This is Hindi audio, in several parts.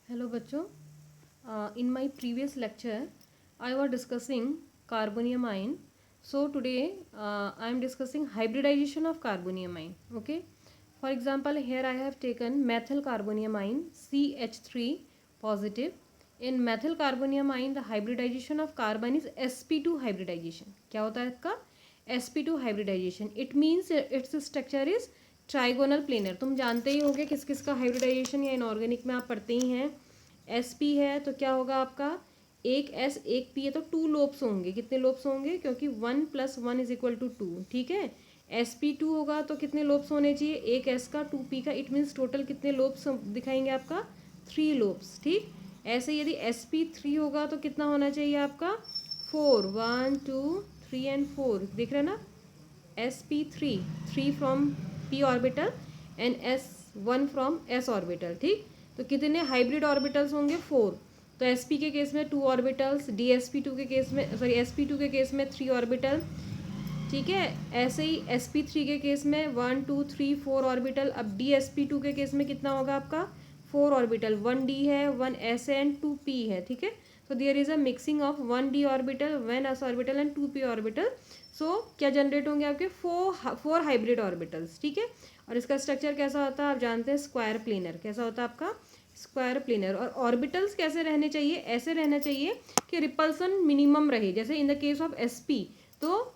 Hello बच्चों. In my previous lecture, I was discussing carbonium ion. So today I am discussing hybridization of carbonium ion. Okay. For example, here I have taken methyl carbonium ion CH3 positive. In methyl carbonium ion, the hybridization of carbon is sp2 hybridization. क्या होता है इसका? sp2 hybridization. It means its structure is trigonal planar. तुम जानते ही होगे किस किस का हाइब्रिडाइजेशन या इनऑर्गेनिक में आप पढ़ते ही हैं. एस पी है तो क्या होगा आपका? एक एस एक पी है तो टू लोब्स होंगे. कितने लोब्स होंगे? क्योंकि 1+1=2. ठीक है. एस पी टू होगा तो कितने लोब्स होने चाहिए? एक एस का 2 पी का. इट मीन्स टोटल कितने लोब्स दिखाएंगे आपका? 3 लोब्स. ठीक. ऐसे यदि एस पी थ्री होगा तो कितना होना चाहिए आपका? 4. 1 2 3 एंड 4 दिख रहा है ना. sp3 3 from p orbital and s1 from s orbital. ठीक. तो कितने हाइब्रिड ऑर्बिटल्स होंगे? 4. तो sp के केस में 2 ऑर्बिटल्स, dsp2 के केस में sp2 के केस में 3 ऑर्बिटल. ठीक है. ऐसे ही sp3 के केस में 1 2 3 4 ऑर्बिटल. अब dsp2 के केस में कितना होगा आपका? 4 ऑर्बिटल. 1d है, 1s एंड 2p है. ठीक है. so there is a mixing of 1d orbital, 1s orbital and 2p orbital. सो क्या जनरेट होंगे आपके? Four hybrid orbitals. ठीक है. और इसका स्ट्रक्चर कैसा होता है आप जानते हैं? Square planar. कैसा होता है आपका? Square planar. और ऑर्बिटल्स कैसे रहने चाहिए? ऐसे रहना चाहिए कि रिपल्सन मिनिमम रहे. जैसे in the case of sp तो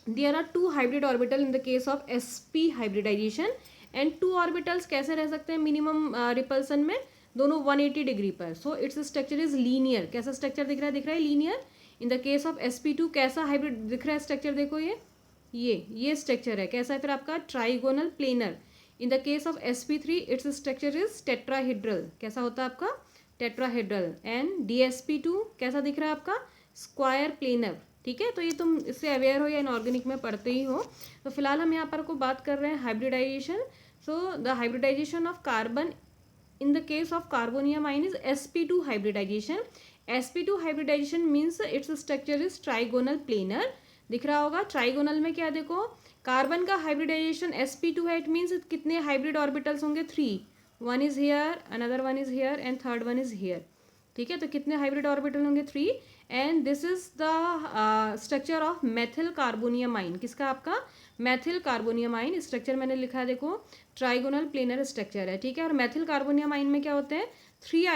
there are 2 hybrid orbital in the case of sp hybridisation. And 2 orbitals कैसे रह सकते हैं मिनिमम रिपल्सन में? दोनों 180 डिग्री पर. So its structure is linear. कैसा स्ट्रक्चर दिख रहा है? दिख रहा है linear. In the case of sp2 कैसा हाइब्रिड दिख रहा है स्ट्रक्चर? देखो ये स्ट्रक्चर है. कैसा है फिर आपका? Trigonal planar. In the case of sp3 its structure is tetrahedral. कैसा होता है आपका? टेट्राहेड्रल. एंड dsp2 कैसा दिख रहा है आपका? Square planar. ठीक है. तो ये तुम इससे अवेयर हो या इनऑर्गेनिक में पढ़ते ही हो. तो फिलहाल हम यहाँ पर को बात कर रहे हैं hybridisation. So the hybridisation of carbon in the case of carbonium ion is sp2 hybridization. sp2 hybridization means its structure is trigonal planar. दिख रहा होगा. ट्राइगोनल में क्या देखो? कार्बन का हाइब्रिडाइजेशन sp2 है. इट मीन्स कितने हाइब्रिड ऑर्बिटल्स होंगे? 3. 1 is here, another 1 is here and third 1 is here. ठीक है. तो कितने हाइब्रिड ऑर्बिटल होंगे? 3. And this is the structure of methyl carbonium आइन. किसका? आपका मेथिल कार्बोनियम आइन. स्ट्रक्चर मैंने लिखा है देखो. ट्राइगोनल प्लेनर स्ट्रक्चर है. ठीक है. और मेथिल कार्बोनियम आइन में क्या होते हैं? 3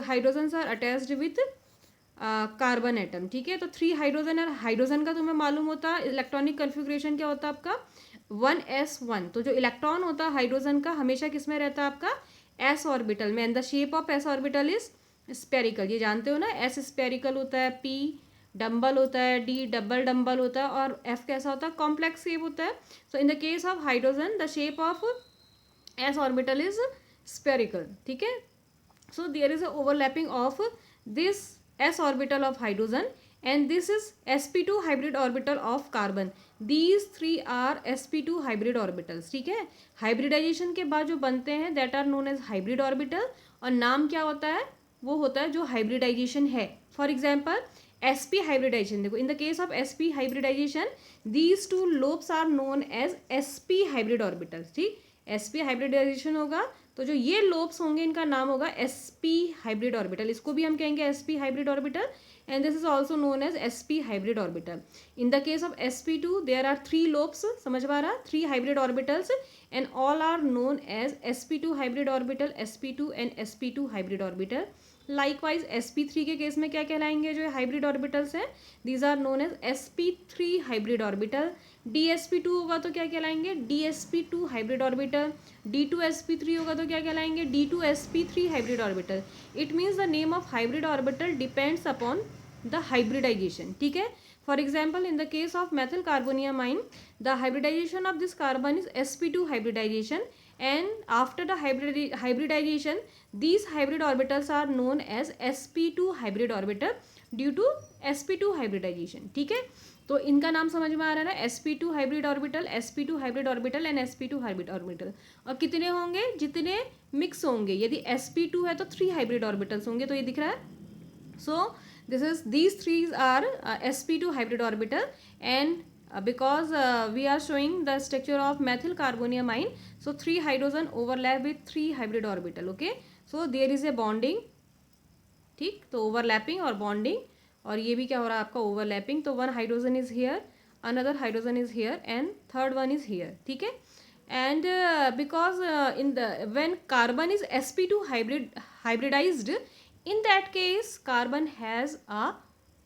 hydrogen are attached with carbon atom. ठीक है. तो 3 हाइड्रोजन और हाइड्रोजन का तुम्हें मालूम होता है इलेक्ट्रॉनिक कन्फिग्रेशन क्या होता है आपका? 1s1. तो जो इलेक्ट्रॉन होता है हाइड्रोजन का हमेशा किस में रहता है आपका? s ऑर्बिटल में. And the shape of s orbital is spherical. ये जानते हो ना. s स्पेरिकल होता है, p डम्बल होता है, d डबल डम्बल होता है और f कैसा होता है? कॉम्प्लेक्स शेप होता है. So in the case of hydrogen the shape of s orbital is spherical. ठीक है. so there is a overlapping of this s orbital of hydrogen and this is sp2 hybrid orbital of carbon. these three are sp2 hybrid orbitals. ठीक है. हाइब्रिडाइजेशन के बाद जो बनते हैं that are known as hybrid orbital. और नाम क्या होता है? वो होता है जो हाइब्रिडाइजेशन है. For example sp hybridization. देखो इन the case of sp hybridization these two lobes are known as sp hybrid orbitals. ठीक. sp हाइब्रिडाइजेशन होगा तो जो ये लोब्स होंगे इनका नाम होगा sp हाइब्रिड ऑर्बिटल. इसको भी हम कहेंगे sp hybrid orbital. And this is also known as sp hybrid orbital. In the case of sp2 there are 3 lobes. समझ पा रहा? 3 hybrid orbitals and all are known as sp2 hybrid orbital, sp2 and sp2 hybrid orbital. Likewise sp3 के केस में क्या कहलाएंगे जो हाइब्रिड ऑर्बिटल्स हैं? These are known as sp3 hybrid orbital. dsp2 होगा तो क्या कहलाएंगे? dsp2 hybrid orbital. d2sp3 होगा तो क्या कहलाएंगे? d2sp3 hybrid orbital. It means the name of hybrid orbital depends upon the hybridisation. ठीक है. For example in the case of methyl carbonium ion the hybridization of this carbon is sp2 hybridization. and after the hybridization these hybrid orbitals are known as sp2 hybrid orbital due to sp2 hybridization. ठीक है. तो इनका नाम समझ में आ रहा है ना. sp2 hybrid orbital, sp2 hybrid orbital and sp2 hybrid orbital. और कितने होंगे? जितने मिक्स होंगे. यदि sp2 है तो 3 हाइब्रिड ऑर्बिटल्स होंगे. तो ये दिख रहा है. सो these three are sp2 hybrid orbital. and because we are showing the structure of methyl carbonium ion, so 3 hydrogen overlap with 3 hybrid orbital. Okay. so there is a bonding ठीक, तो ओवरलैपिंग और बॉन्डिंग, और ये भी क्या हो रहा है आपका ओवरलैपिंग, तो one hydrogen is here, another hydrogen is here and third one is here, ठीक है. And because in the when carbon is sp2 hybridized, in that case carbon has a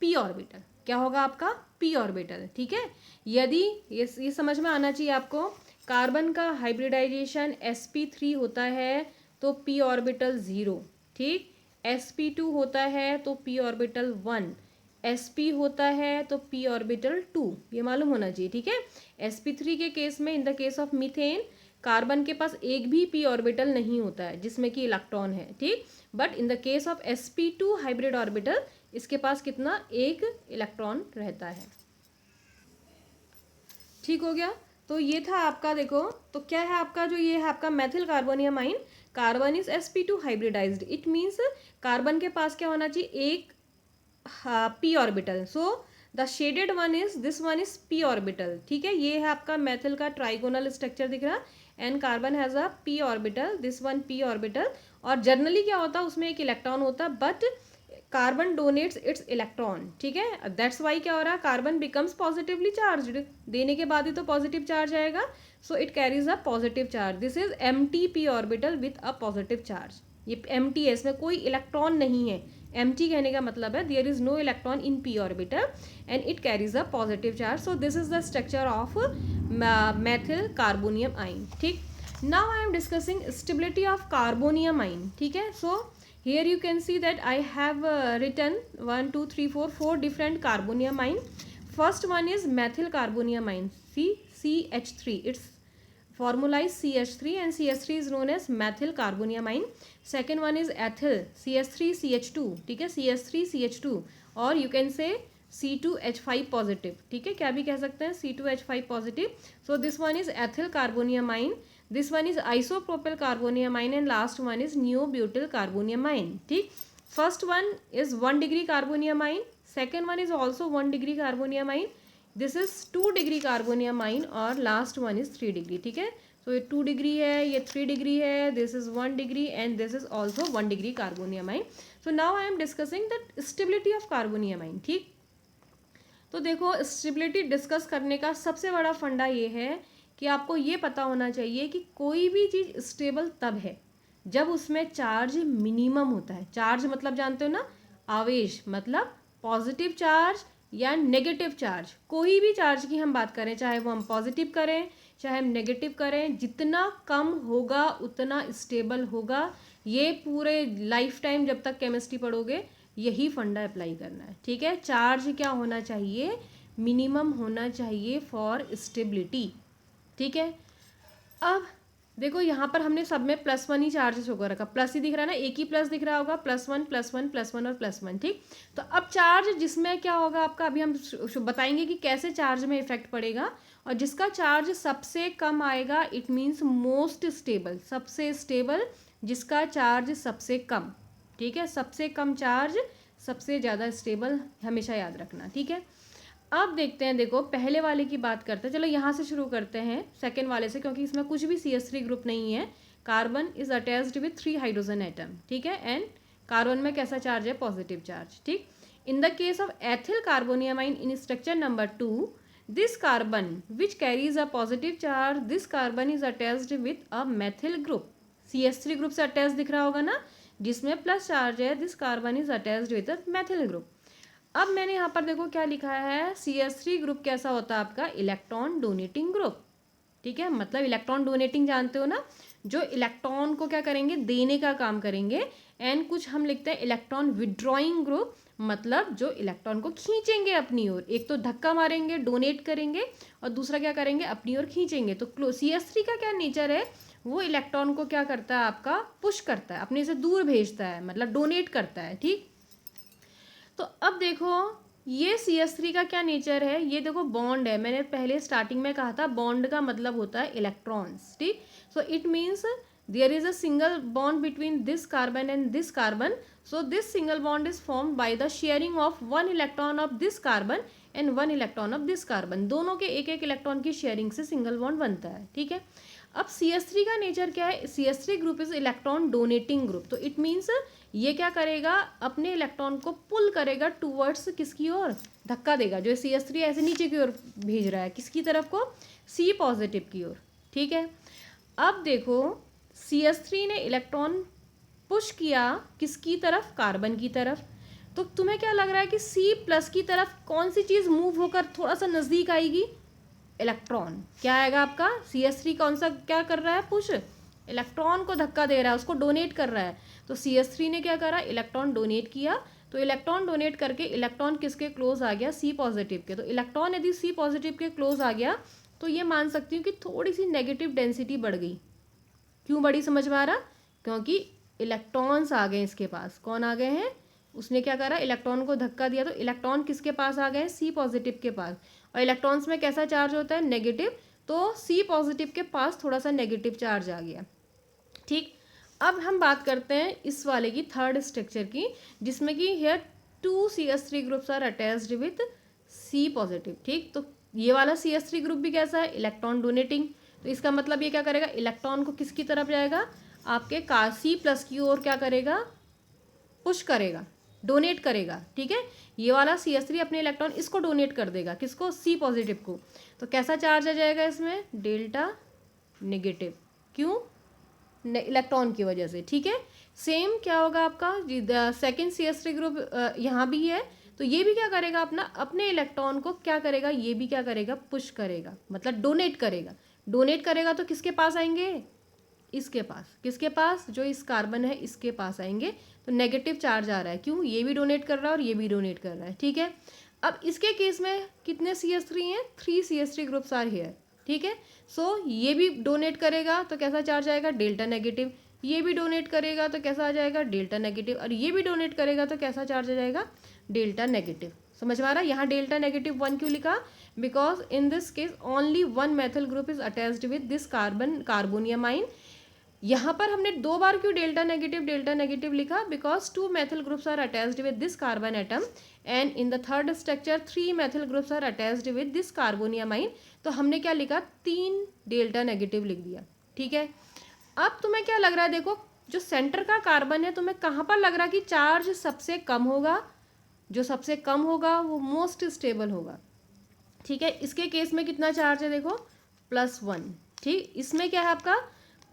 p orbital. क्या होगा आपका p orbital, ठीक है. यदि ये समझ में आना चाहिए आपको, कार्बन का हाइब्रिडाइजेशन sp3 होता है तो p ऑर्बिटल 0, ठीक. sp2 होता है तो p ऑर्बिटल 1, sp होता है तो p ऑर्बिटल 2, ये मालूम होना चाहिए, ठीक है. sp3 के केस में, इन the case of methane, carbon के पास एक भी p ऑर्बिटल नहीं होता है जिसमें कि इलेक्ट्रॉन है, ठीक. But in the case of sp2 hybrid orbital, इसके पास कितना, एक इलेक्ट्रॉन रहता है. ठीक हो गया. तो ये था आपका, देखो तो क्या है आपका, जो ये है आपका methyl carbonium ion, carbon is sp2 hybridised. It means carbon के पास क्या होना चाहिए, एक p orbital. So the shaded one is, this one is p orbital, ठीक है. ये है आपका मेथिल का ट्राइगोनल स्ट्रक्चर दिख रहा, and carbon has a p orbital, this one p orbital. और जनरली क्या होता है, उसमें एक इलेक्ट्रॉन होता है, but carbon donates its electron, ठीक है. दैट्स वाई क्या हो रहा है, कार्बन बिकम्स पॉजिटिवली चार्ज्ड, देने के बाद ही तो पॉजिटिव चार्ज आएगा. So it carries a positive charge. This is empty p orbital with a positive charge. ये एम्प्टी है, इसमें कोई इलेक्ट्रॉन नहीं है. एम्प्टी कहने का मतलब है there is no electron in p orbital and it carries a positive charge. So this is the structure of methyl carbonium ion, ठीक. Now I am discussing stability of carbonium ion, ठीक है. सो here you can see that I have written 1 2 3 4 different carbonium amine. First one is methyl carbonium amine, CH3. Its formula is CH3 and CH3 is known as methyl carbonium amine. Second one is ethyl, CH3CH2, ठीक है, CH3CH2, और you can say C2H5 positive, ठीक है, क्या भी कह सकते हैं, C2H5 positive. So this one is ethyl carbonium amine. This one is isopropyl carbonium amine and last one is neobutyl carbonium amine, ठीक. First one is 1 degree carbonium amine, second one is also 1 degree carbonium amine, this is 2 degree carbonium amine और last one is 3 degree, ठीक है. So ये 2 degree है, ये 3 degree है, this is 1 degree and this is also 1 degree carbonium amine. So now I am discussing the stability of carbonium amine, ठीक. तो देखो स्टेबिलिटी डिस्कस करने का सबसे बड़ा फंडा ये है कि आपको ये पता होना चाहिए कि कोई भी चीज़ स्टेबल तब है जब उसमें चार्ज मिनिमम होता है. चार्ज मतलब जानते हो ना, आवेश, मतलब पॉजिटिव चार्ज या नेगेटिव चार्ज. कोई भी चार्ज की हम बात करें, चाहे वो हम पॉजिटिव करें चाहे हम नेगेटिव करें, जितना कम होगा उतना स्टेबल होगा. ये पूरे लाइफ टाइम जब तक केमिस्ट्री पढ़ोगे यही फंडा अप्लाई करना है, ठीक है. चार्ज क्या होना चाहिए, मिनिमम होना चाहिए फॉर स्टेबिलिटी, ठीक है. अब देखो यहाँ पर हमने सब में +1 ही चार्ज शो कर रखा, प्लस ही दिख रहा है ना, एक ही प्लस दिख रहा होगा, +1 +1 +1 और +1, ठीक. तो अब चार्ज जिसमें क्या होगा आपका, अभी हम बताएंगे कि कैसे चार्ज में इफेक्ट पड़ेगा. और जिसका चार्ज सबसे कम आएगा इट मीन्स मोस्ट स्टेबल, सबसे स्टेबल, जिसका चार्ज सबसे कम, ठीक है. सबसे कम चार्ज सबसे ज़्यादा स्टेबल, हमेशा याद रखना, ठीक है. अब देखते हैं, देखो पहले वाले की बात करते हैं. चलो यहाँ से शुरू करते हैं सेकेंड वाले से, क्योंकि इसमें कुछ भी CH3 ग्रुप नहीं है. Carbon is attached with 3 hydrogen atom, ठीक है. एंड कार्बन में कैसा चार्ज है, पॉजिटिव चार्ज, ठीक. In the case of ethyl carbonium ion in structure number 2, this carbon which carries a positive charge, this carbon is attached with a methyl group. CH3 group से अटैच दिख रहा होगा ना, जिसमें प्लस चार्ज है. This carbon is attached with a methyl group. अब मैंने यहाँ पर देखो क्या लिखा है, CH3 ग्रुप कैसा होता है आपका, इलेक्ट्रॉन डोनेटिंग ग्रुप, ठीक है. मतलब इलेक्ट्रॉन डोनेटिंग जानते हो ना, जो इलेक्ट्रॉन को क्या करेंगे, देने का काम करेंगे. एंड कुछ हम लिखते हैं इलेक्ट्रॉन विड्रॉइंग ग्रुप, मतलब जो इलेक्ट्रॉन को खींचेंगे अपनी ओर. एक तो धक्का मारेंगे, डोनेट करेंगे, और दूसरा क्या करेंगे, अपनी ओर खींचेंगे. तो CH3 का क्या नेचर है, वो इलेक्ट्रॉन को क्या करता है आपका, पुश करता है, अपने से दूर भेजता है, मतलब डोनेट करता है, ठीक. तो अब देखो ये CH3 का क्या नेचर है, ये देखो बॉन्ड है. मैंने पहले स्टार्टिंग में कहा था बॉन्ड का मतलब होता है इलेक्ट्रॉन्स, ठीक. So it means there is a single bond between this carbon and this carbon. So this single bond is formed by the sharing of 1 electron of this carbon and 1 electron of this carbon. दोनों के एक एक इलेक्ट्रॉन की शेयरिंग से सिंगल बॉन्ड बनता है, ठीक है. अब CH3 का नेचर क्या है, CH3 group is electron donating group, तो इट मीन्स ये क्या करेगा, अपने इलेक्ट्रॉन को पुल करेगा टूवर्ड्स किसकी ओर, धक्का देगा, जो CH3 ऐसे नीचे की ओर भेज रहा है, किसकी तरफ को, C पॉजिटिव की ओर, ठीक है। अब देखो CH3 ने इलेक्ट्रॉन पुश किया किसकी तरफ, कार्बन की तरफ, तो तुम्हें क्या लग रहा है कि C+ की तरफ कौन सी चीज़ मूव होकर थोड़ा सा नज़दीक आएगी, इलेक्ट्रॉन, क्या आएगा आपका, CH3 कौन सा क्या कर रहा है, पुश, इलेक्ट्रॉन को धक्का दे रहा है, उसको डोनेट कर रहा है, तो CH3 ने क्या करा, इलेक्ट्रॉन डोनेट किया, तो इलेक्ट्रॉन डोनेट करके इलेक्ट्रॉन किसके क्लोज आ गया, C पॉजिटिव के, तो इलेक्ट्रॉन यदि C पॉजिटिव के क्लोज आ गया तो ये मान सकती हूँ कि थोड़ी सी नेगेटिव डेंसिटी बढ़ गई। क्यों बढ़ी, समझ में आ रहा, क्योंकि इलेक्ट्रॉन्स आ गए इसके पास, कौन आ गए हैं, उसने क्या करा, इलेक्ट्रॉन को धक्का दिया, तो इलेक्ट्रॉन किसके पास आ गए, C पॉजिटिव के पास, और इलेक्ट्रॉन्स में कैसा चार्ज होता है, नेगेटिव, तो C पॉजिटिव के पास थोड़ा सा नेगेटिव चार्ज आ गया, ठीक। अब हम बात करते हैं इस वाले की, थर्ड स्ट्रक्चर की, जिसमें कि here 2 CH3 groups are attached with C positive, ठीक। तो ये वाला CH3 ग्रुप भी कैसा है, इलेक्ट्रॉन डोनेटिंग, तो इसका मतलब ये क्या करेगा, इलेक्ट्रॉन को किसकी तरफ जाएगा, आपके C+ की ओर क्या करेगा, पुश करेगा, डोनेट करेगा, ठीक है। ये वाला CH3 अपने इलेक्ट्रॉन इसको डोनेट कर देगा, किसको, C पॉजिटिव को, तो कैसा चार्ज आ जाएगा इसमें, डेल्टा नेगेटिव, क्यों, इलेक्ट्रॉन की वजह से, ठीक है। सेम क्या होगा आपका, सेकेंड CH3 ग्रुप यहाँ भी है, तो ये भी क्या करेगा, अपने इलेक्ट्रॉन को क्या करेगा, ये भी क्या करेगा, पुश करेगा, मतलब डोनेट करेगा, डोनेट करेगा तो किसके पास आएंगे, इसके पास, किसके पास, जो इस कार्बन है इसके पास आएंगे, तो नेगेटिव चार्ज आ रहा है, क्यों, ये भी डोनेट कर रहा है और ये भी डोनेट कर रहा है, ठीक है। अब इसके केस में कितने CH3 हैं, 3 CH3 ग्रुप्स आर हियर, ठीक है। सो ये भी डोनेट करेगा तो कैसा चार्ज आएगा, डेल्टा नेगेटिव, ये भी डोनेट करेगा तो कैसा आ जाएगा, डेल्टा नेगेटिव, और ये भी डोनेट करेगा तो कैसा चार्ज आ जाएगा, डेल्टा नेगेटिव। समझ में आ रहा है, यहाँ डेल्टा नेगेटिव 1 क्यों लिखा, because in this case only 1 methyl group is attached with this carbonium ion. यहाँ पर हमने 2 बार क्यों डेल्टा नेगेटिव लिखा, because 2 methyl groups are attached with this carbon atom and in the third structure 3 methyl groups are attached with this carbonium ion, तो हमने क्या लिखा, 3 डेल्टा नेगेटिव लिख दिया, ठीक है। अब तुम्हें क्या लग रहा है, देखो जो सेंटर का कार्बन है, तुम्हें कहाँ पर लग रहा है कि चार्ज सबसे कम होगा, जो सबसे कम होगा वो मोस्ट स्टेबल होगा, ठीक है। इसके केस में कितना चार्ज है, देखो +1, ठीक। इसमें क्या है आपका,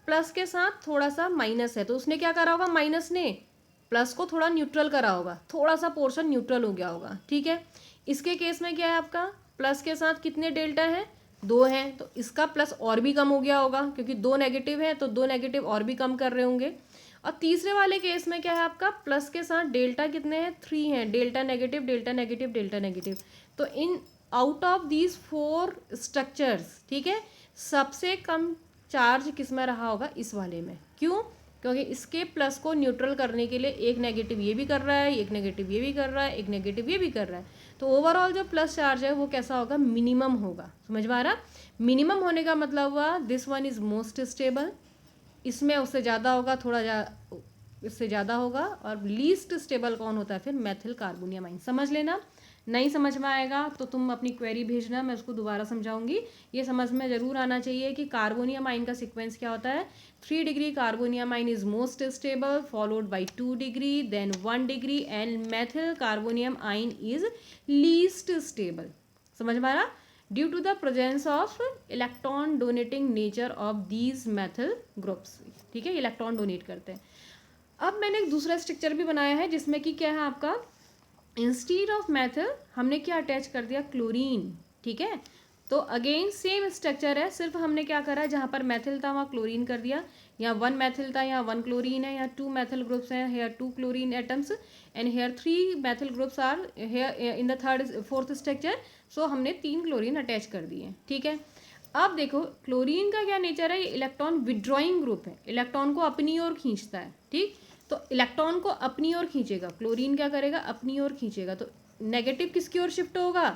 प्लस के साथ थोड़ा सा माइनस है, तो उसने क्या करा होगा, माइनस ने प्लस को थोड़ा न्यूट्रल करा होगा, थोड़ा सा पोर्शन न्यूट्रल हो गया होगा, ठीक है। इसके केस में क्या है आपका, प्लस के साथ कितने डेल्टा हैं, 2 हैं, तो इसका प्लस और भी कम हो गया होगा, क्योंकि 2 नेगेटिव है तो 2 नेगेटिव और भी कम कर रहे होंगे। और तीसरे वाले केस में क्या है आपका, प्लस के साथ डेल्टा कितने हैं, 3 हैं, delta negative delta negative delta negative, तो in out of these 4 structures, ठीक है, सबसे कम चार्ज किस में रहा होगा, इस वाले में, क्यों, क्योंकि इसके प्लस को न्यूट्रल करने के लिए एक नेगेटिव ये भी कर रहा है, एक नेगेटिव ये भी कर रहा है, एक नेगेटिव ये भी कर रहा है, तो ओवरऑल जो प्लस चार्ज है वो कैसा होगा, मिनिमम होगा। समझ में आ रहा, मिनिमम होने का मतलब हुआ this one is most stable, इसमें उससे ज़्यादा होगा, इससे ज़्यादा होगा, और लीस्ट स्टेबल कौन होता है फिर, मेथिल कार्बोनियम आइन। समझ लेना, नहीं समझ में आएगा तो तुम अपनी क्वेरी भेजना, मैं उसको दोबारा समझाऊंगी। ये समझ में ज़रूर आना चाहिए कि कार्बोनियम आइन का सीक्वेंस क्या होता है, 3 degree carbonium ion is most stable, followed by 2 degree, then 1 degree, and methyl carbonium ion is least stable. समझ में आ रहा, due to the presence of electron donating nature of these methyl groups, ठीक है, इलेक्ट्रॉन डोनेट करते हैं। अब मैंने एक दूसरा स्ट्रक्चर भी बनाया है, जिसमें कि क्या है आपका, इंस्टीड ऑफ मेथिल हमने क्या अटैच कर दिया, क्लोरीन, ठीक है। तो अगेन सेम स्ट्रक्चर है, सिर्फ हमने क्या करा है, जहाँ पर मेथिल था वहाँ क्लोरीन कर दिया, यहाँ 1 मेथिल था यहाँ 1 क्लोरीन है, यहाँ 2 मेथिल ग्रुप्स हैं, here 2 chlorine atoms, and here 3 methyl groups are here in the fourth structure, so हमने 3 क्लोरीन अटैच कर दिए, ठीक है। अब देखो क्लोरीन का क्या नेचर है, ये इलेक्ट्रॉन विड्रॉइंग ग्रुप है, इलेक्ट्रॉन को अपनी ओर खींचता है, ठीक। तो इलेक्ट्रॉन को अपनी ओर खींचेगा, क्लोरीन क्या करेगा, अपनी ओर खींचेगा, तो नेगेटिव किसकी ओर शिफ्ट होगा,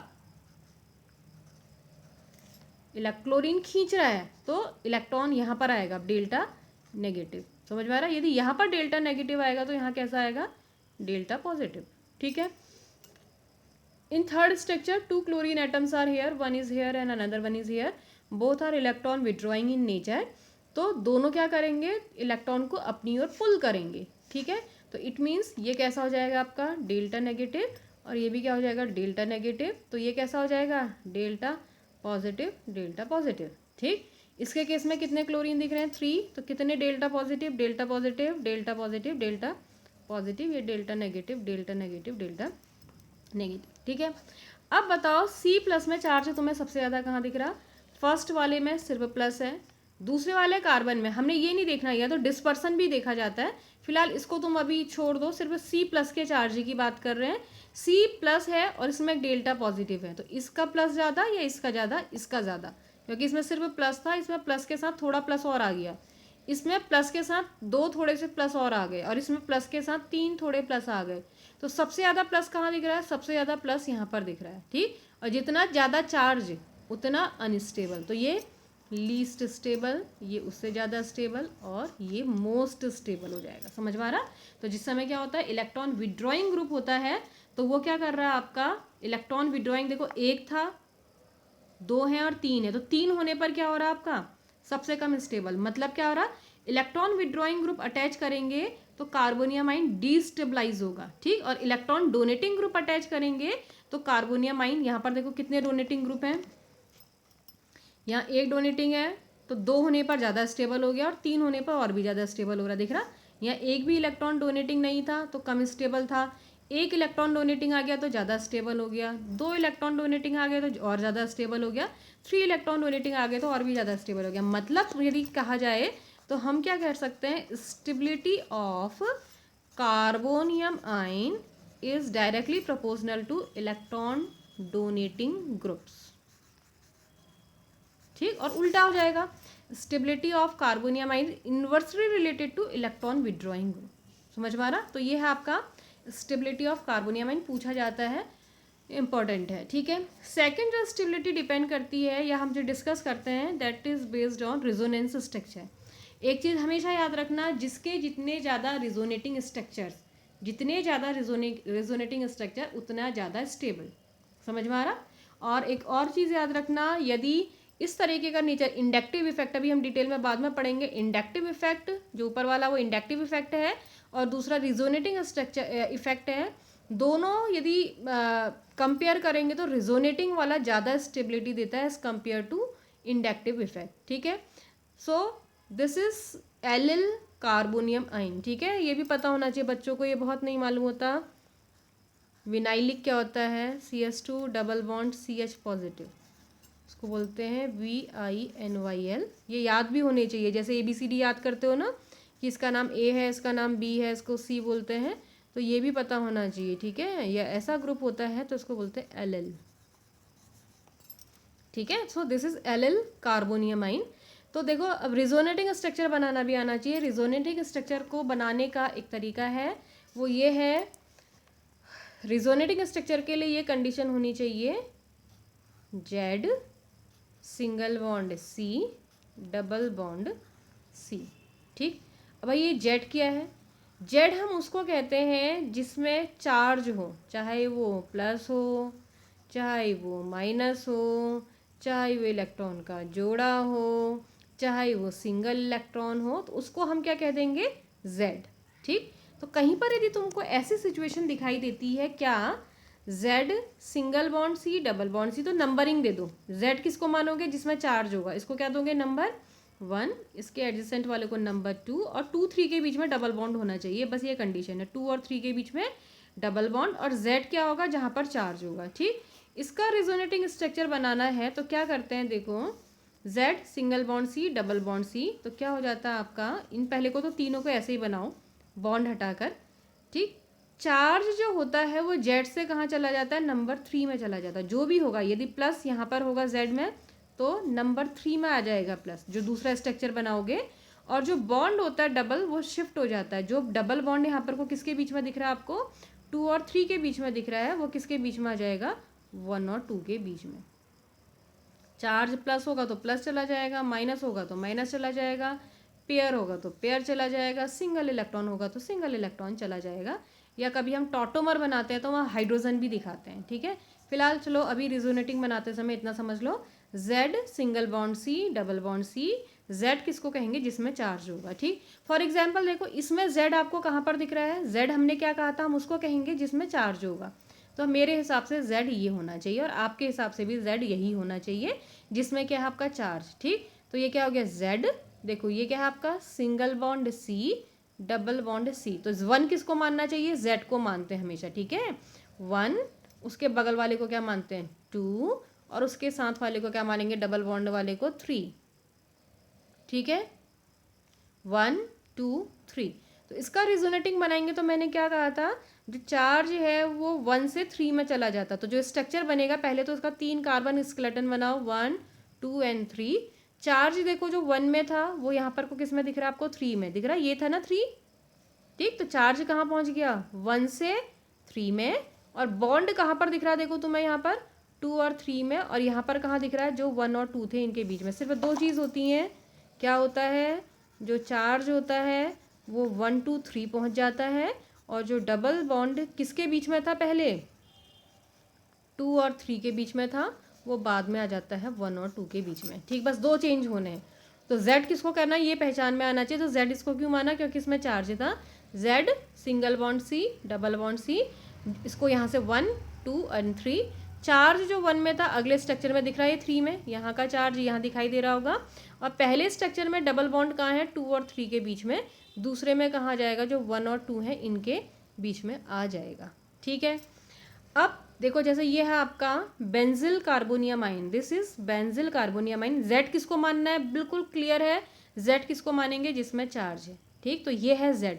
क्लोरीन खींच रहा है तो इलेक्ट्रॉन यहाँ पर आएगा डेल्टा नेगेटिव। समझ में आ रहा है, यदि यहाँ पर डेल्टा नेगेटिव आएगा तो यहाँ कैसा आएगा, डेल्टा पॉजिटिव, ठीक है। In third structure 2 chlorine atoms are here, 1 is here and another 1 is here, both are electron withdrawing in nature, तो दोनों क्या करेंगे, इलेक्ट्रॉन को अपनी ओर पुल करेंगे, ठीक है। तो इट मीन्स ये कैसा हो जाएगा आपका डेल्टा नेगेटिव, और ये भी क्या हो जाएगा डेल्टा नेगेटिव, तो ये कैसा हो जाएगा डेल्टा पॉजिटिव, ठीक। इसके केस में कितने क्लोरीन दिख रहे हैं 3, तो कितने delta positive delta positive delta positive delta positive, ये delta negative delta negative delta negative, ठीक है। अब बताओ C+ में चार्ज तुम्हें सबसे ज़्यादा कहाँ दिख रहा, फर्स्ट वाले में सिर्फ प्लस है, दूसरे वाले कार्बन में हमने ये नहीं देखना, या तो डिस्पर्सन भी देखा जाता है, फिलहाल इसको तुम अभी छोड़ दो, सिर्फ C+ के चार्ज की बात कर रहे हैं। C+ है और इसमें एक डेल्टा पॉजिटिव है, तो इसका प्लस ज़्यादा या इसका ज़्यादा, इसका ज़्यादा, क्योंकि इसमें सिर्फ प्लस था, इसमें प्लस के साथ थोड़ा प्लस और आ गया, इसमें प्लस के साथ 2 थोड़े से प्लस और आ गए, और इसमें प्लस के साथ 3 थोड़े प्लस आ गए। तो सबसे ज़्यादा प्लस कहाँ दिख रहा है, सबसे ज़्यादा प्लस यहाँ पर दिख रहा है, ठीक। और जितना ज़्यादा चार्ज उतना अनस्टेबल, तो ये लीस्ट स्टेबल, ये उससे ज़्यादा स्टेबल, और ये मोस्ट स्टेबल हो जाएगा। समझ में आ रहा। तो जिस समय क्या होता है इलेक्ट्रॉन विड्रॉइंग ग्रुप होता है, तो वो क्या कर रहा है आपका इलेक्ट्रॉन विड्रॉइंग, देखो 1 था, 2 है और 3 है, तो 3 होने पर क्या हो रहा है आपका सबसे कम स्टेबल, मतलब क्या हो रहा है इलेक्ट्रॉन विड्रॉइंग ग्रुप अटैच करेंगे तो कार्बोनियम आयन डीस्टेबलाइज होगा, ठीक। और इलेक्ट्रॉन डोनेटिंग ग्रुप अटैच करेंगे तो कार्बोनियम आयन, यहाँ पर देखो कितने डोनेटिंग ग्रुप हैं, यहाँ 1 डोनेटिंग है, तो 2 होने पर ज़्यादा स्टेबल हो गया, और 3 होने पर और भी ज़्यादा स्टेबल हो रहा है, दिख रहा। यहाँ 1 भी इलेक्ट्रॉन डोनेटिंग नहीं था तो कम स्टेबल था, 1 इलेक्ट्रॉन डोनेटिंग आ गया तो ज़्यादा स्टेबल हो गया, 2 इलेक्ट्रॉन डोनेटिंग आ गया तो और ज़्यादा स्टेबल हो गया, 3 इलेक्ट्रॉन डोनेटिंग आ गया तो और भी ज़्यादा स्टेबल हो गया। मतलब यदि कहा जाए तो हम क्या कह सकते हैं, stability of carbonium ion is directly proportional two electron donating groups, ठीक। और उल्टा हो जाएगा, stability of carbonium ion inversely related two electron withdrawing group. समझ में आ रहा। तो ये है आपका स्टेबिलिटी ऑफ कार्बोनियम आयन, पूछा जाता है, इंपॉर्टेंट है, ठीक है। सेकेंड जो स्टेबिलिटी डिपेंड करती है या हम जो डिस्कस करते हैं that is based on resonance structure. एक चीज़ हमेशा याद रखना, जिसके जितने ज़्यादा रिजोनेटिंग स्ट्रक्चर्स, जितने ज़्यादा रिजोनेटिंग स्ट्रक्चर उतना ज़्यादा स्टेबल। समझ में आ रहा। और एक और चीज़ याद रखना, यदि इस तरीके का नेचर इंडक्टिव इफेक्ट, अभी हम डिटेल में बाद में पढ़ेंगे, इंडक्टिव इफेक्ट जो ऊपर वाला वो इंडक्टिव इफेक्ट है और दूसरा रिजोनेटिंग स्ट्रक्चर इफेक्ट है, दोनों यदि कंपेयर करेंगे तो रिजोनेटिंग वाला ज़्यादा स्टेबिलिटी देता है as compare to inductive effect, ठीक है। So this is allyl carbonium ion, ठीक है। ये भी पता होना चाहिए बच्चों को, ये बहुत नहीं मालूम होता। विनाइलिक क्या होता है, CH2 double bond CH positive, इसको बोलते हैं VINYL। ये याद भी होने चाहिए, जैसे ABCD याद करते हो ना कि इसका नाम A है, इसका नाम B है, इसको C बोलते हैं, तो ये भी पता होना चाहिए, ठीक है। या ऐसा ग्रुप होता है तो इसको बोलते हैं एलिल, ठीक है। So this is allyl carbonium ion. तो देखो अब रिजोनेटिंग स्ट्रक्चर बनाना भी आना चाहिए। रिजोनेटिंग स्ट्रक्चर को बनाने का एक तरीका है, वो ये है, रिजोनेटिंग स्ट्रक्चर के लिए ये कंडीशन होनी चाहिए Z single bond C double bond C, ठीक। अब भाई ये Z क्या है, Z हम उसको कहते हैं जिसमें चार्ज हो, चाहे वो प्लस हो, चाहे वो माइनस हो, चाहे वो इलेक्ट्रॉन का जोड़ा हो, चाहे वो सिंगल इलेक्ट्रॉन हो, तो उसको हम क्या कह देंगे Z, ठीक। तो कहीं पर यदि तुमको ऐसी सिचुएशन दिखाई देती है, क्या Z single bond C double bond C, तो नंबरिंग दे दो। Z किसको मानोगे, जिसमें चार्ज होगा, इसको क्या दोगे नंबर 1, इसके एडजेसेंट वाले को नंबर 2, और 2 3 के बीच में डबल बॉन्ड होना चाहिए, बस ये कंडीशन है, 2 और 3 के बीच में डबल बॉन्ड, और Z क्या होगा जहाँ पर चार्ज होगा, ठीक। इसका रिजोनेटिंग स्ट्रक्चर बनाना है तो क्या करते हैं, देखो Z single bond C double bond C, तो क्या हो जाता है आपका, इन पहले को तो तीनों को ऐसे ही बनाओ बॉन्ड हटाकर, ठीक। चार्ज जो होता है वो Z से कहाँ चला जाता है, नंबर 3 में चला जाता है, जो भी होगा, यदि प्लस यहाँ पर होगा Z में तो नंबर 3 में आ जाएगा प्लस, जो दूसरा स्ट्रक्चर बनाओगे। और जो बॉन्ड होता है डबल, वो शिफ्ट हो जाता है, जो डबल बॉन्ड यहाँ पर को किसके बीच में दिख रहा है आपको, 2 और 3 के बीच में दिख रहा है, वो किसके बीच में आ जाएगा, 1 और 2 के बीच में। चार्ज प्लस होगा तो प्लस चला जाएगा, माइनस होगा तो माइनस चला जाएगा, पेयर होगा तो पेयर चला जाएगा, सिंगल इलेक्ट्रॉन होगा तो सिंगल इलेक्ट्रॉन चला जाएगा। या कभी हम टॉटोमर बनाते हैं तो वहाँ हाइड्रोजन भी दिखाते हैं, ठीक है। फिलहाल चलो अभी रिजोनेटिंग बनाते समय इतना समझ लो, Z single bond C double bond C, Z किसको कहेंगे, जिसमें चार्ज होगा। ठीक, फॉर एग्जाम्पल देखो इसमें Z आपको कहाँ पर दिख रहा है, Z हमने क्या कहा था, हम उसको कहेंगे जिसमें चार्ज होगा। तो मेरे हिसाब से Z ये होना चाहिए और आपके हिसाब से भी Z यही होना चाहिए जिसमें क्या है आपका चार्ज। ठीक, तो ये क्या हो गया Z, देखो ये क्या है आपका single bond C, double bond C। तो 1 किसको मानना चाहिए, Z को मानते हैं हमेशा। ठीक है, 1, उसके बगल वाले को क्या मानते हैं 2, और उसके साथ वाले को क्या मानेंगे, डबल बॉन्ड वाले को 3। ठीक है, 1 2 3। तो इसका रिजोनेटिंग बनाएंगे तो मैंने क्या कहा था, जो चार्ज है वो 1 से 3 में चला जाता। तो जो स्ट्रक्चर बनेगा पहले तो उसका 3 कार्बन स्केलेटन बनाओ, 1 2 एंड 3। चार्ज देखो जो 1 में था वो यहाँ पर को किस में दिख रहा है आपको, 3 में दिख रहा है, ये था ना 3। ठीक, तो चार्ज कहाँ पहुँच गया, 1 से 3 में। और बॉन्ड कहाँ पर दिख रहा है देखो तुम्हें, यहाँ पर 2 और 3 में। और यहाँ पर कहाँ दिख रहा है, जो 1 और 2 थे इनके बीच में। सिर्फ 2 चीज़ होती हैं, क्या होता है, जो चार्ज होता है वो 1 2 3 पहुँच जाता है, और जो डबल बॉन्ड किसके बीच में था पहले, 2 और 3 के बीच में था, वो बाद में आ जाता है 1 और 2 के बीच में। ठीक, बस 2 चेंज होने हैं। तो Z किसको करना है, ये पहचान में आना चाहिए। तो Z इसको क्यों माना, क्योंकि इसमें चार्ज था। Z single bond C, double bond C, इसको यहाँ से 1 2 एंड 3। चार्ज जो 1 में था अगले स्ट्रक्चर में दिख रहा है, ये 3 में, यहाँ का चार्ज यहाँ दिखाई दे रहा होगा। और पहले स्ट्रक्चर में डबल बॉन्ड कहाँ है, 2 और 3 के बीच में। दूसरे में कहाँ जाएगा, जो 1 और 2 है इनके बीच में आ जाएगा। ठीक है, अब देखो जैसे ये है आपका benzyl carbonium ion, this is benzyl carbonium ion. Z किसको मानना है, बिल्कुल क्लियर है, Z किसको मानेंगे, जिसमें चार्ज है। ठीक, तो ये है Z,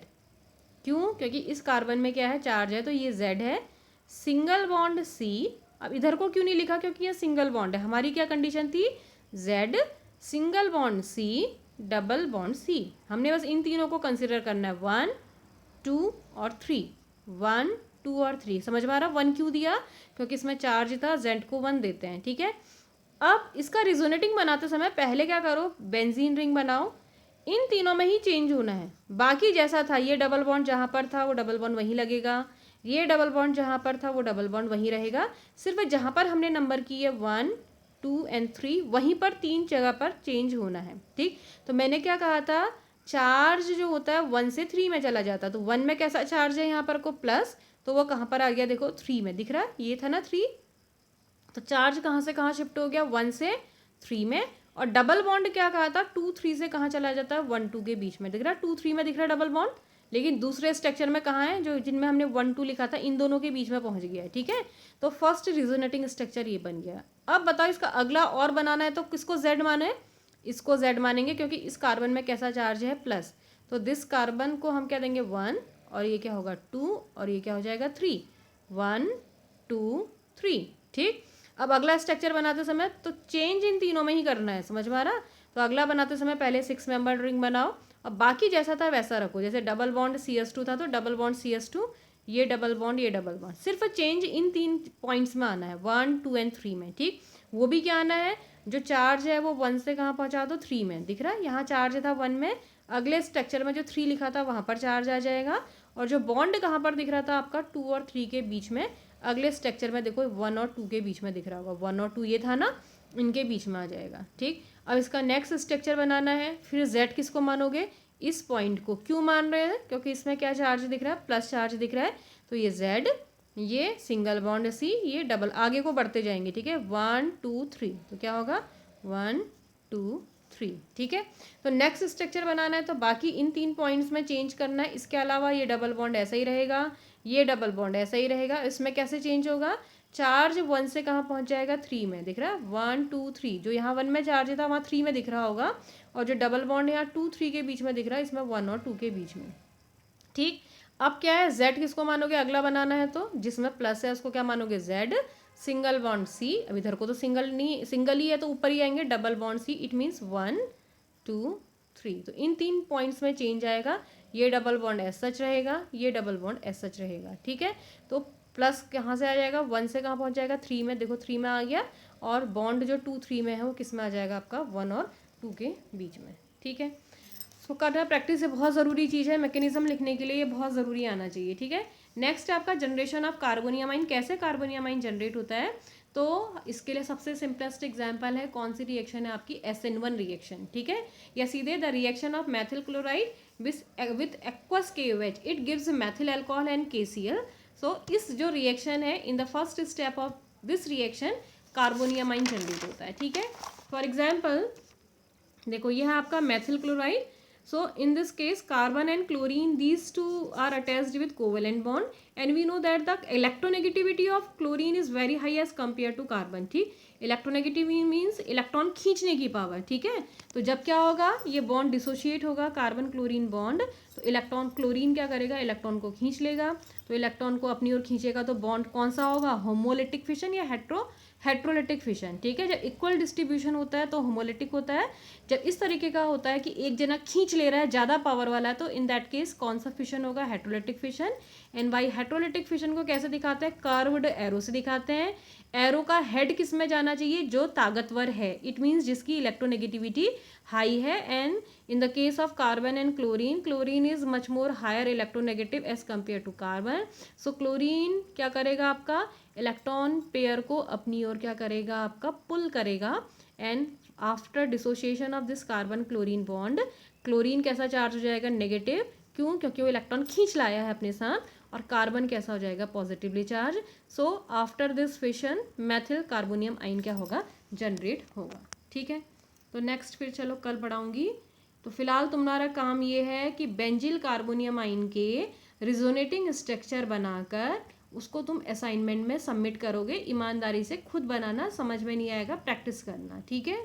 क्यों, क्योंकि इस कार्बन में क्या है, चार्ज है, तो ये Z है। सिंगल बॉन्ड C, अब इधर को क्यों नहीं लिखा, क्योंकि ये सिंगल बॉन्ड है। हमारी क्या कंडीशन थी, Z single bond C, double bond C। हमने बस इन तीनों को कंसिडर करना है, 1 2 और 3, 1 2 और 3। समझ में आ रहा, 1 क्यों दिया, क्योंकि इसमें चार्ज था, Z को 1 देते हैं। ठीक है, अब इसका रिजोनेटिंग बनाते समय पहले क्या करो, बेंजीन रिंग बनाओ। इन तीनों में ही चेंज होना है, बाकी जैसा था, ये डबल बॉन्ड जहाँ पर था वो डबल बॉन्ड वहीं लगेगा, ये डबल बॉन्ड जहाँ पर था वो डबल बॉन्ड वहीं रहेगा। सिर्फ जहाँ पर हमने नंबर की है 1 2 एंड 3, वहीं पर 3 जगह पर चेंज होना है। ठीक, तो मैंने क्या कहा था, चार्ज जो होता है 1 से 3 में चला जाता। तो 1 में कैसा चार्ज है यहाँ पर को प्लस, तो वो कहाँ पर आ गया देखो 3 में, दिख रहा है, ये था ना 3। तो चार्ज कहाँ से कहाँ शिफ्ट हो गया, 1 से 3 में। और डबल बॉन्ड क्या कहा था, 2 3 से कहाँ चला जाता है, 1 2 के बीच में, दिख रहा है 2 3 में दिख रहा है डबल बॉन्ड। लेकिन दूसरे स्ट्रक्चर में कहाँ है, जो जिनमें हमने 1 2 लिखा था, इन दोनों के बीच में पहुंच गया है। ठीक है, तो फर्स्ट रिजोनेटिंग स्ट्रक्चर ये बन गया। अब बताओ इसका अगला और बनाना है, तो किसको Z माने, इसको Z मानेंगे, क्योंकि इस कार्बन में कैसा चार्ज है, प्लस। तो दिस कार्बन को हम क्या देंगे 1, और ये क्या होगा 2, और ये क्या हो जाएगा 3, 1 2 3। ठीक, अब अगला स्ट्रक्चर बनाते समय तो चेंज इन तीनों में ही करना है, समझ में आ रहा। तो अगला बनाते समय पहले 6 मेंबर रिंग बनाओ, और बाकी जैसा था वैसा रखो। जैसे डबल बॉन्ड CS2 था तो डबल बॉन्ड CS2, ये डबल बॉन्ड, ये डबल बॉन्ड। सिर्फ चेंज इन 3 पॉइंट्स में आना है, 1 2 एंड 3 में। ठीक, वो भी क्या आना है, जो चार्ज है वो 1 से कहाँ पहुँचा दो, 3 में, दिख रहा है, यहाँ चार्ज था 1 में, अगले स्ट्रक्चर में जो 3 लिखा था वहाँ पर चार्ज आ जाएगा। और जो बॉन्ड कहाँ पर दिख रहा था आपका 2 और 3 के बीच में, अगले स्ट्रक्चर में देखो 1 और 2 के बीच में दिख रहा होगा, 1 और 2 ये था ना, इनके बीच में आ जाएगा। ठीक, अब इसका नेक्स्ट स्ट्रक्चर बनाना है। फिर Z किसको मानोगे, इस पॉइंट को। क्यों मान रहे हैं, क्योंकि इसमें क्या चार्ज दिख रहा है, प्लस चार्ज दिख रहा है। तो ये Z, ये सिंगल बॉन्ड C, ये डबल, आगे को बढ़ते जाएंगे। ठीक है, 1 2 3, तो क्या होगा 1 2 3। ठीक है, तो नेक्स्ट स्ट्रक्चर बनाना है, तो बाकी इन 3 पॉइंट्स में चेंज करना है। इसके अलावा ये डबल बॉन्ड ऐसा ही रहेगा, ये डबल बॉन्ड ऐसा ही रहेगा। इसमें कैसे चेंज होगा, चार्ज 1 से कहाँ पहुँच जाएगा, 3 में, दिख रहा है 1 2 3। जो यहाँ 1 में चार्ज था वहाँ 3 में दिख रहा होगा, और जो डबल बॉन्ड यहाँ 2 3 के बीच में दिख रहा है, इसमें 1 और 2 के बीच में। ठीक, अब क्या है, Z किसको मानोगे, अगला बनाना है, तो जिसमें प्लस है उसको क्या मानोगे, Z सिंगल बॉन्ड C। अब इधर को तो सिंगल नहीं, सिंगल ही है तो ऊपर ही आएंगे, double bond C, it means 1 2 3। तो इन 3 पॉइंट्स में चेंज आएगा, ये डबल बॉन्ड एज सच रहेगा, ये डबल बॉन्ड एज सच रहेगा। ठीक है, तो प्लस कहाँ से आ जाएगा, 1 से कहाँ पहुँच जाएगा, 3 में, देखो 3 में आ गया। और बॉन्ड जो 2 3 में है वो किस में आ जाएगा आपका, 1 और 2 के बीच में। ठीक है, सो करना प्रैक्टिस है, बहुत ज़रूरी चीज़ है, मैकेनिज्म लिखने के लिए ये बहुत ज़रूरी आना चाहिए। ठीक है, नेक्स्ट आपका जनरेशन ऑफ कार्बोनियम आइन। कैसे कार्बोनियम आइन जनरेट होता है, तो इसके लिए सबसे सिंपलेस्ट एग्जांपल है कौन सी रिएक्शन है आपकी SN1 रिएक्शन, ठीक है, या सीधे the reaction of Maithil chloride with aqueous KOH it gives Maithil alcohol and KCl. सो इस जो रिएक्शन है in the first step of this reaction carbonium आइन जनरेट होता है, ठीक है. फॉर एग्जाम्पल देखो यह है आपका Maithil chloride. So in this case carbon and chlorine, these two are attached with covalent bond and we know that the electronegativity of chlorine is very high as compared to carbon. ठीक, इलेक्ट्रोनेगेटिविटी मीन्स इलेक्ट्रॉन खींचने की पावर, ठीक है. तो जब क्या होगा, ये बॉन्ड डिसोशिएट होगा कार्बन क्लोरीन बॉन्ड, तो इलेक्ट्रॉन क्लोरीन क्या करेगा, इलेक्ट्रॉन को खींच लेगा. तो इलेक्ट्रॉन को अपनी ओर खींचेगा तो बॉन्ड कौन सा होगा, होमोलिटिक फिशन या हेट्रोलिटिक फिशन, ठीक है. जब इक्वल डिस्ट्रीब्यूशन होता है तो होमोलिटिक होता है. जब इस तरीके का होता है कि एक जना खींच ले रहा है, ज़्यादा पावर वाला है, तो इन दैट केस कौन सा फिशन होगा, heterolytic fission. And by heterolytic fission को कैसे दिखाते हैं, कर्व्ड एरो से दिखाते हैं. एरो का हेड किस में जाना चाहिए, जो ताकतवर है, इट मीन्स जिसकी इलेक्ट्रोनेगेटिविटी हाई है. And in the case of carbon and chlorine, chlorine is much more higher electronegative as compare to carbon. So chlorine क्या करेगा, आपका इलेक्ट्रॉन पेयर को अपनी ओर क्या करेगा, आपका पुल करेगा. And after dissociation of this carbon chlorine bond, chlorine कैसा चार्ज हो जाएगा, नेगेटिव. क्यों, क्योंकि वो इलेक्ट्रॉन खींच लाया है अपने साथ. और कार्बन कैसा हो जाएगा, positively charge. So after this fission Maithil carbonium आइन क्या होगा, जनरेट होगा, ठीक है. तो नेक्स्ट फिर चलो कल पढ़ाऊंगी. तो फिलहाल तुम्हारा काम ये है कि बेंजिल कार्बोनियम आइन के रिजोनेटिंग स्ट्रक्चर बनाकर उसको तुम असाइनमेंट में सबमिट करोगे. ईमानदारी से खुद बनाना, समझ में नहीं आएगा प्रैक्टिस करना, ठीक है.